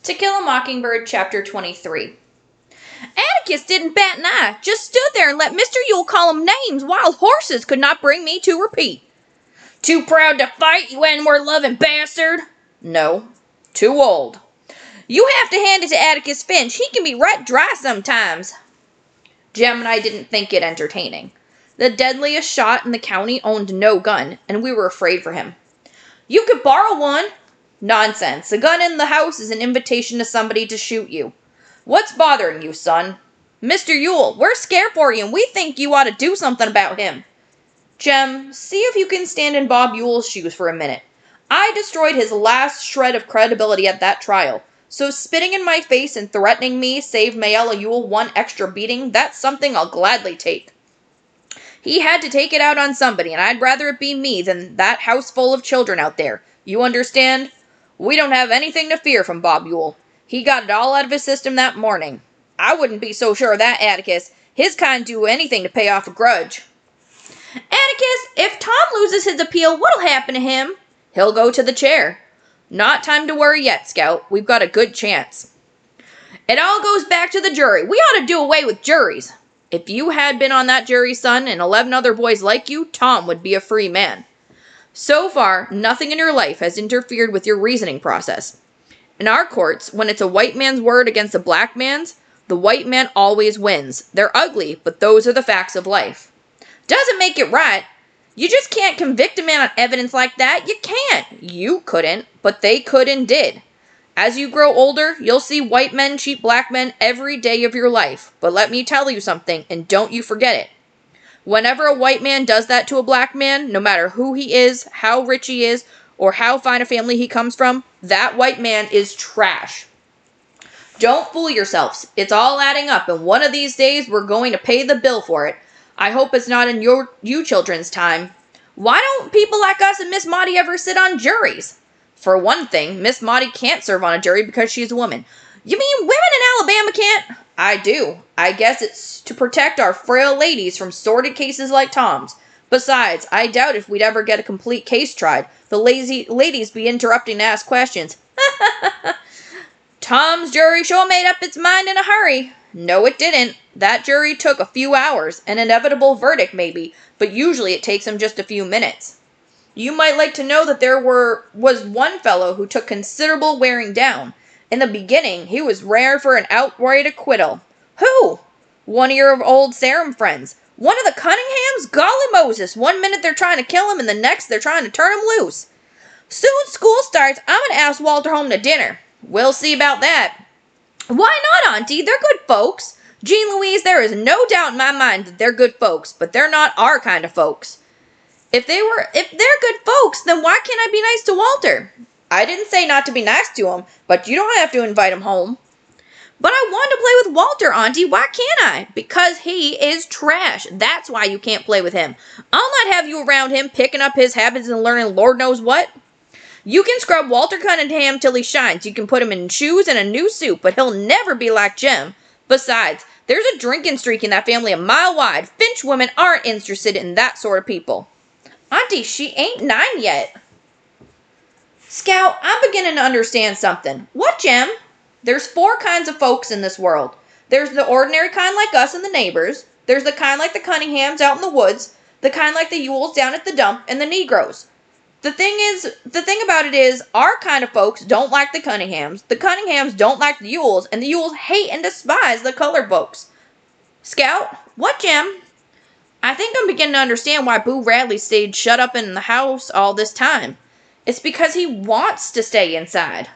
To Kill a Mockingbird, Chapter 23. Atticus didn't bat an eye, just stood there and let Mr. Yule call him names wild horses could not bring me to repeat. Too proud to fight, you N-word-loving bastard? No, too old. You have to hand it to Atticus Finch, he can be right dry sometimes. Jem and I didn't think it entertaining. The deadliest shot in the county owned no gun, and we were afraid for him. You could borrow one. Nonsense. A gun in the house is an invitation to somebody to shoot you. What's bothering you, son? Mr. Yule, we're scared for you and we think you ought to do something about him. Jem, see if you can stand in Bob Yule's shoes for a minute. I destroyed his last shred of credibility at that trial, so spitting in my face and threatening me saved Mayella Yule one extra beating, that's something I'll gladly take. He had to take it out on somebody, and I'd rather it be me than that house full of children out there. You understand? We don't have anything to fear from Bob Yule. He got it all out of his system that morning. I wouldn't be so sure of that, Atticus. His kind do anything to pay off a grudge. Atticus, if Tom loses his appeal, what'll happen to him? He'll go to the chair. Not time to worry yet, Scout. We've got a good chance. It all goes back to the jury. We ought to do away with juries. If you had been on that jury, son, and 11 other boys like you, Tom would be a free man. So far, nothing in your life has interfered with your reasoning process. In our courts, when it's a white man's word against a black man's, the white man always wins. They're ugly, but those are the facts of life. Doesn't make it right. You just can't convict a man on evidence like that. You can't. You couldn't, but they could and did. As you grow older, you'll see white men cheat black men every day of your life. But let me tell you something, and don't you forget it. Whenever a white man does that to a black man, no matter who he is, how rich he is, or how fine a family he comes from, that white man is trash. Don't fool yourselves. It's all adding up, and one of these days we're going to pay the bill for it. I hope it's not in you children's time. Why don't people like us and Miss Maudie ever sit on juries? For one thing, Miss Maudie can't serve on a jury because she's a woman. You mean women in Alabama can't? I do. I guess it's to protect our frail ladies from sordid cases like Tom's. Besides, I doubt if we'd ever get a complete case tried. The lazy ladies be interrupting to ask questions. Tom's jury sure made up its mind in a hurry. No, it didn't. That jury took a few hours, an inevitable verdict maybe, but usually it takes them just a few minutes. You might like to know that there was one fellow who took considerable wearing down. In the beginning, he was rare for an outright acquittal. Who? One of your old Sarum friends. One of the Cunninghams? Golly Moses, one minute they're trying to kill him and the next they're trying to turn him loose. Soon school starts, I'm going to ask Walter home to dinner. We'll see about that. Why not, Auntie? They're good folks. Jean Louise, there is no doubt in my mind that they're good folks, but they're not our kind of folks. If they're good folks, then why can't I be nice to Walter? I didn't say not to be nice to him, but you don't have to invite him home. But I want to play with Walter, Auntie. Why can't I? Because he is trash. That's why you can't play with him. I'll not have you around him picking up his habits and learning Lord knows what. You can scrub Walter Cunningham till he shines. You can put him in shoes and a new suit, but he'll never be like Jem. Besides, there's a drinking streak in that family a mile wide. Finch women aren't interested in that sort of people. Auntie, she ain't 9 yet. Scout, I'm beginning to understand something. What, Jem? There's 4 kinds of folks in this world. There's the ordinary kind like us and the neighbors. There's the kind like the Cunninghams out in the woods. The kind like the Yules down at the dump, and the Negroes. The thing about it is, our kind of folks don't like the Cunninghams don't like the Yules, and the Yules hate and despise the colored folks. Scout, what, Jem? I think I'm beginning to understand why Boo Radley stayed shut up in the house all this time. It's because he wants to stay inside.